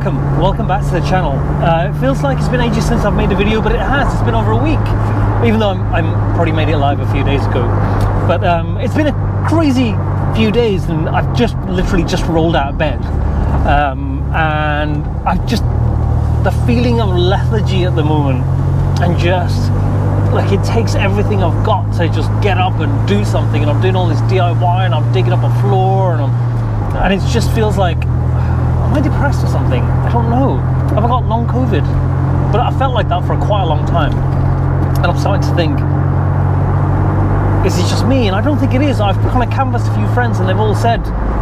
welcome back to the channel. It feels like it's been ages since I've made a video, but it has. It's been over a week, even though I'm probably made it live a few days ago. But it's been a crazy few days, and I've just literally just rolled out of bed, and I've just the feeling of lethargy at the moment, and just like it takes everything I've got to just get up and do something. And I'm doing all this DIY, and I'm digging up a floor, and it just feels like, am I depressed or something? I don't know. Have I got long COVID? But I felt like that for quite a long time, and I'm starting to think, is it just me? And I don't think it is. I've kind of canvassed a few friends, and they've all said,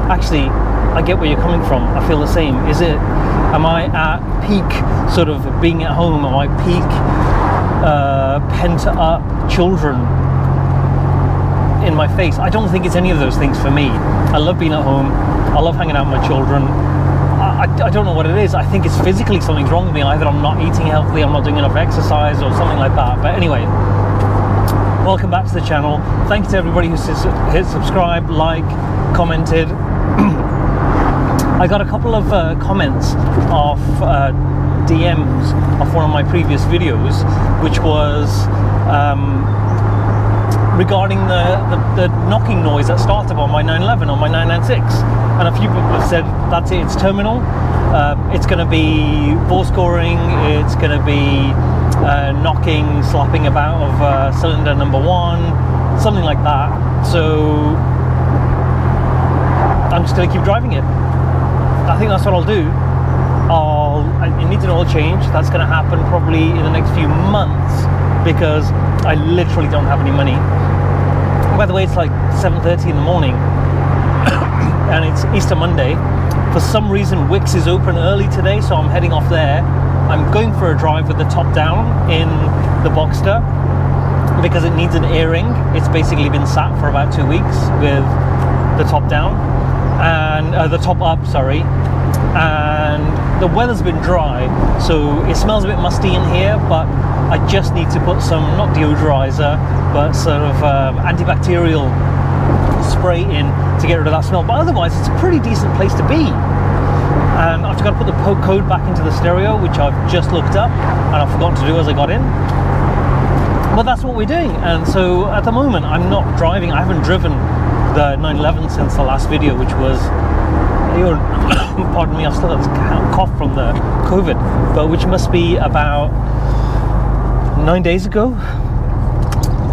actually, I get where you're coming from. I feel the same. Am I at peak sort of being at home? Am I peak pent up children in my face? I don't think it's any of those things for me. I love being at home. I love hanging out with my children. I don't know what it is. I think it's physically something's wrong with me. Either I'm not eating healthily, I'm not doing enough exercise, or something like that. But anyway, welcome back to the channel. Thanks to everybody who's hit subscribe, like, commented. I got a couple of comments off DMs of one of my previous videos, which was regarding the knocking noise that started on my 911 on my 996, and a few people have said that's it, it's terminal. It's going to be bore scoring, it's going to be knocking, slapping about of cylinder number one, something like that. So I'm just going to keep driving it. I think that's what I'll do. It needs an oil change. That's going to happen probably in the next few months, because I literally don't have any money. By the way, it's like 7:30 in the morning and it's Easter Monday. For some reason, Wickes is open early today, so I'm heading off there. I'm going for a drive with the top down in the Boxster because it needs an airing. It's basically been sat for about 2 weeks with the top down, and the top up, sorry. And the weather's been dry, so it smells a bit musty in here, but I just need to put some, not deodorizer, but sort of antibacterial spray in to get rid of that smell. But otherwise, it's a pretty decent place to be. And I've got to put the code back into the stereo, which I've just looked up, and I forgot to do as I got in. But that's what we're doing. And so at the moment, I'm not driving. I haven't driven the 911 since the last video, which was, pardon me, I've still got this cough from the COVID, but which must be about 9 days ago.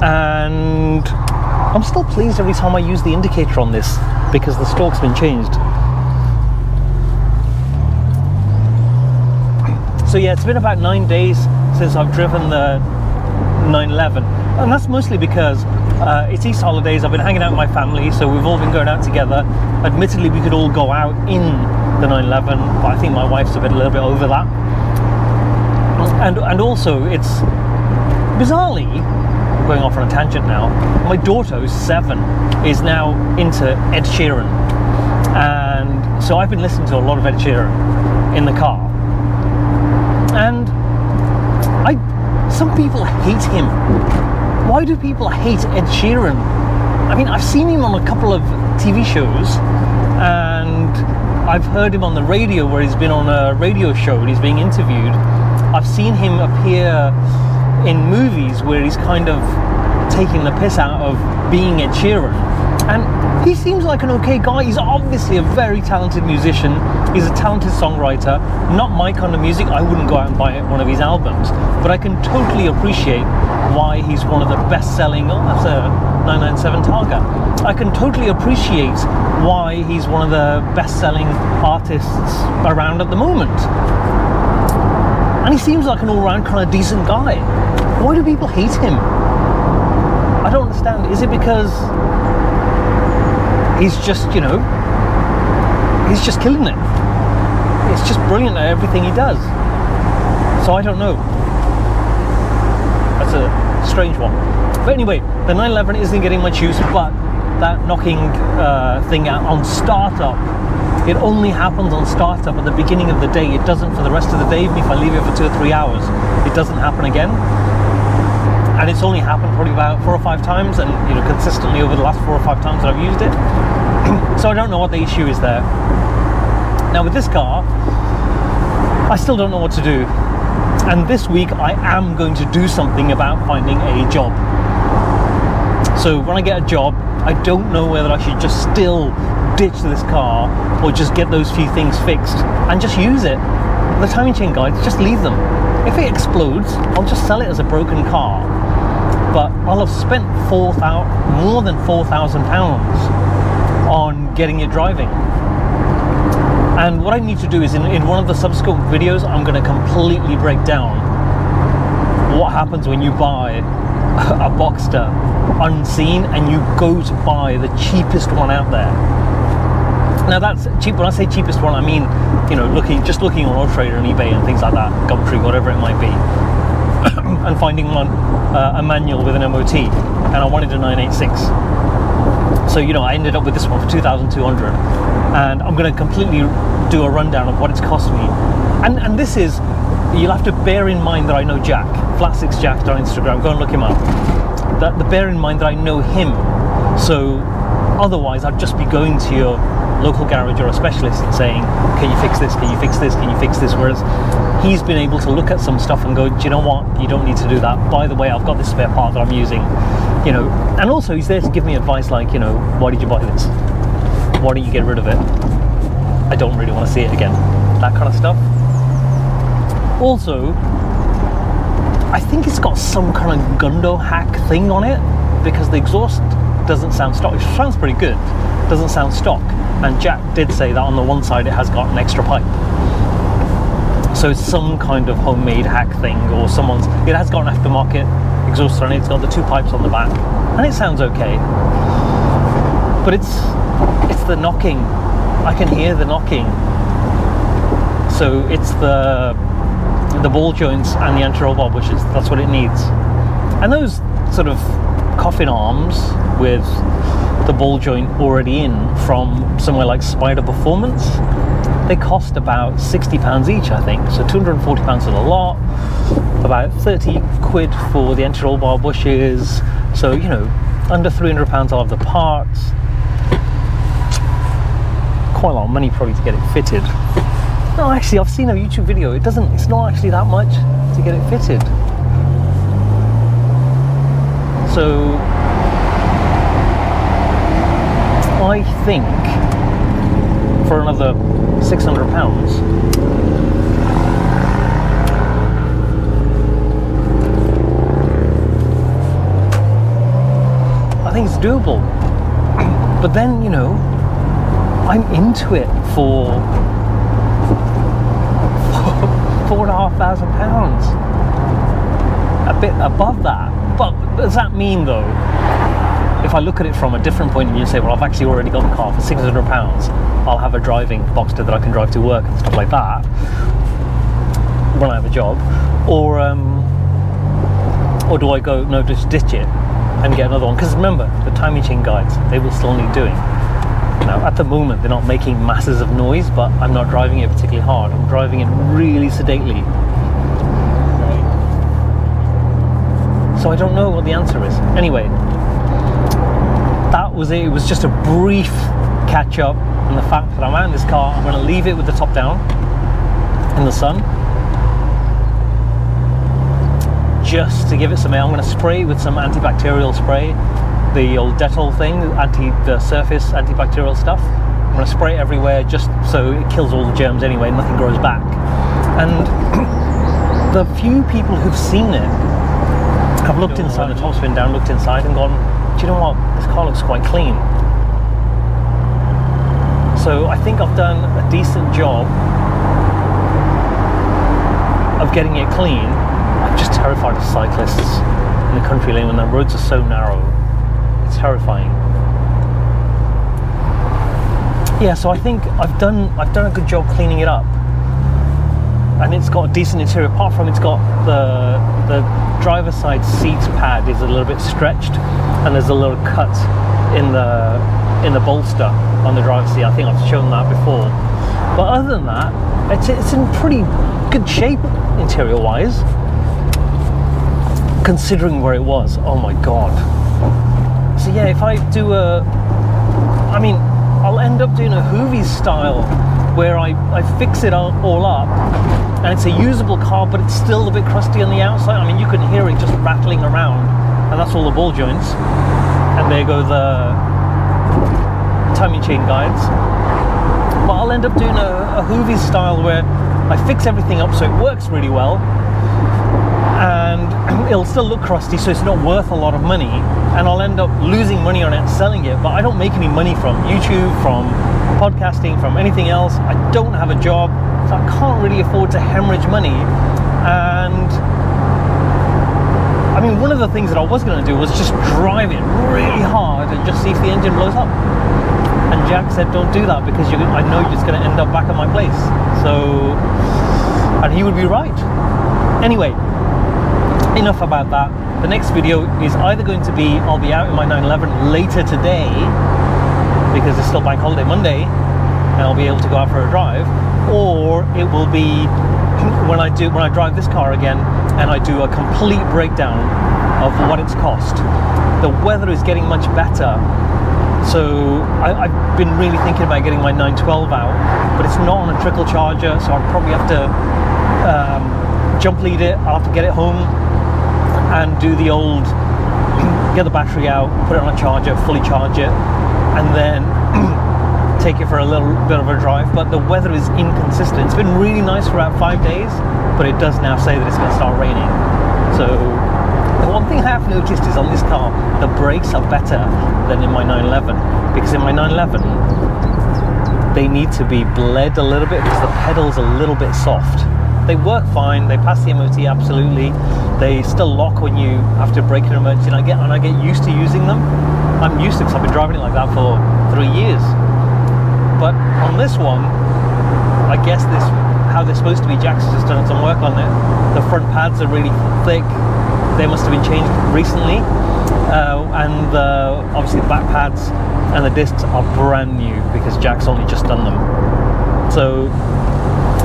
And I'm still pleased every time I use the indicator on this, because the stalk's been changed. So yeah, it's been about 9 days since I've driven the 911, and that's mostly because it's Easter holidays. I've been hanging out with my family, so we've all been going out together. Admittedly, we could all go out in the 911, but I think my wife's a little bit over that. And also, it's bizarrely, I'm going off on a tangent now, my daughter, who's 7, is now into Ed Sheeran, and so I've been listening to a lot of Ed Sheeran in the car. And some people hate him. Why do people hate Ed Sheeran? I mean, I've seen him on a couple of TV shows, and I've heard him on the radio where he's been on a radio show and he's being interviewed. I've seen him appear in movies where he's kind of taking the piss out of being Ed Sheeran. And he seems like an okay guy. He's obviously a very talented musician. He's a talented songwriter. Not my kind of music. I wouldn't go out and buy one of his albums. But I can totally appreciate why he's one of the best-selling... Oh, that's a 997 Targa. I can totally appreciate why he's one of the best-selling artists around at the moment. And he seems like an all-round kind of decent guy. Why do people hate him? I don't understand. Is it because he's just, he's just killing it? It's just brilliant at everything he does. So I don't know. That's a strange one. But anyway, the 911 isn't getting much use, but that knocking thing out on startup, it only happens on startup at the beginning of the day. It doesn't for the rest of the day. Even if I leave it for 2 or 3 hours, it doesn't happen again. And it's only happened probably about 4 or 5 times, and consistently over the last 4 or 5 times that I've used it. So I don't know what the issue is there. Now with this car, I still don't know what to do. And this week I am going to do something about finding a job. So when I get a job, I don't know whether I should just still ditch this car or just get those few things fixed and just use it. The timing chain guides, just leave them. If it explodes, I'll just sell it as a broken car. But I'll have spent more than £4,000 on getting it driving. And what I need to do is in one of the subsequent videos, I'm going to completely break down what happens when you buy a Boxster unseen and you go to buy the cheapest one out there. Now that's cheap. When I say cheapest one, I mean, you know, just looking on Auto Trader and eBay and things like that, Gumtree, whatever it might be, and finding one, a manual with an MOT, and I wanted a 986. So, you know, I ended up with this one for 2,200, and I'm going to completely do a rundown of what it's cost me. And this is, you'll have to bear in mind that I know Jack, Flat 6 Jack on Instagram. Go and look him up. Bear in mind that I know him. So otherwise, I'd just be going to your local garage or a specialist and saying, can you fix this? Can you fix this? Can you fix this? Whereas he's been able to look at some stuff and go, do you know what? You don't need to do that. By the way, I've got this spare part that I'm using. You know, and also he's there to give me advice like, you know, why did you buy this? Why don't you get rid of it? I don't really want to see it again. That kind of stuff. Also, I think it's got some kind of Gundo hack thing on it because the exhaust doesn't sound stock. It sounds pretty good. Doesn't sound stock. And Jack did say that on the one side it has got an extra pipe. So it's some kind of homemade hack thing, or it has got an aftermarket exhaust on it. It's got the 2 pipes on the back, and it sounds okay. But it's the knocking. I can hear the knocking. So it's the ball joints and the anti-roll bar bushes. That's what it needs. And those sort of coffin arms with the ball joint already in from somewhere like Spider Performance, they cost about £60 each, I think. So £240 for the lot, about 30 quid for the anti-roll bar bushes. So, you know, under £300 I'll have the parts. Quite a lot of money probably to get it fitted. No, actually, I've seen a YouTube video. It's not actually that much to get it fitted. So I think for another £600, I think it's doable. But then, you know, I'm into it for £4,500, a bit above that. But does that mean, though, if I look at it from a different point of view and say, well, I've actually already got the car for £600, I'll have a driving Boxster that I can drive to work and stuff like that when I have a job, or do I go, no, just ditch it and get another one? Because remember, the timing chain guides, they will still need doing. Now, at the moment, they're not making masses of noise, but I'm not driving it particularly hard. I'm driving it really sedately. So I don't know what the answer is. Anyway, that was it. It was just a brief catch up on the fact that I'm out in this car. I'm going to leave it with the top down in the sun, just to give it some air. I'm going to spray it with some antibacterial spray, the old Dettol thing, the surface antibacterial stuff. I'm going to spray it everywhere just so it kills all the germs anyway, nothing grows back. And the few people who've seen it have looked inside, the top's been down, looked inside and gone, do you know what, this car looks quite clean. So I think I've done a decent job of getting it clean. I'm just terrified of cyclists in the country lane when the roads are so narrow. It's terrifying. Yeah, so I think I've done a good job cleaning it up, and it's got a decent interior. Apart from it's got the driver's side seat pad is a little bit stretched, and there's a little cut in the bolster on the driver's seat. I think I've shown that before. But other than that, it's in pretty good shape interior wise, considering where it was. Oh my god. So yeah, if I do I'll end end up doing a Hoovie style where I fix it all up, and it's a usable car, but it's still a bit crusty on the outside. I mean, you can hear it just rattling around, and that's all the ball joints. And there go the timing chain guides. But I'll end up doing a Hoovie style where I fix everything up so it works really well, and it'll still look crusty, so it's not worth a lot of money, and I'll end up losing money on it, selling it, but I don't make any money from YouTube, from podcasting, from anything else. I don't have a job, so I can't really afford to hemorrhage money. And I mean, one of the things that I was going to do was just drive it really hard and just see if the engine blows up. And Jack said, don't do that, because I know you're just going to end up back at my place. So, and he would be right. Anyway, enough about that. The next video is either going to be, I'll be out in my 911 later today, because it's still bank holiday Monday, and I'll be able to go out for a drive, or it will be when I drive this car again and I do a complete breakdown of what it's cost. The weather is getting much better, so I've been really thinking about getting my 912 out, but it's not on a trickle charger, so I'll probably have to jump lead it. I'll have to get it home and do the old, get the battery out, put it on a charger, fully charge it, and then take it for a little bit of a drive. But the weather is inconsistent. It's been really nice for about 5 days, but it does now say that it's going to start raining. So the one thing I have noticed is on this car, the brakes are better than in my 911, because in my 911 they need to be bled a little bit because the pedal's a little bit soft. They work fine, they pass the MOT absolutely, they still lock when you have to brake in an emergency, and I get used to using them. I'm used to it because I've been driving it like that for 3 years. But on this one, I guess how they're supposed to be, Jack's just done some work on it. The front pads are really thick, they must have been changed recently, and obviously the back pads and the discs are brand new because Jack's only just done them. So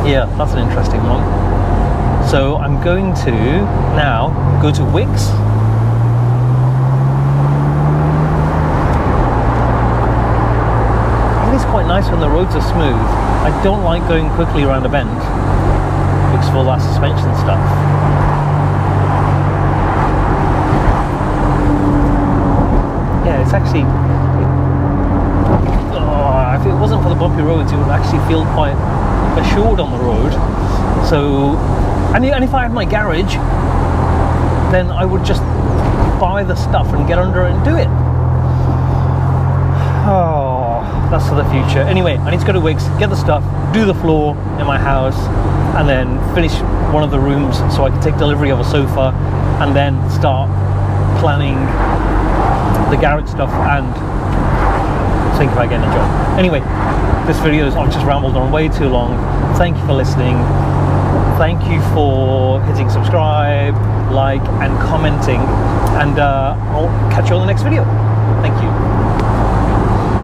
yeah, that's an interesting one. So I'm going to now go to Wix. It is quite nice when the roads are smooth. I don't like going quickly around a bend because of all that suspension stuff. Yeah, it's actually, if it wasn't for the bumpy roads, it would actually feel quite assured on the road. So, and if I had my garage, then I would just buy the stuff and get under it and do it. Oh, that's for the future. Anyway, I need to go to Wix, get the stuff, do the floor in my house, and then finish one of the rooms so I can take delivery of a sofa, and then start planning the garage stuff and think about getting a job. Anyway, this video I've just rambled on way too long. Thank you for listening. Thank you for hitting subscribe, like, and commenting, and I'll catch you on the next video. Thank you.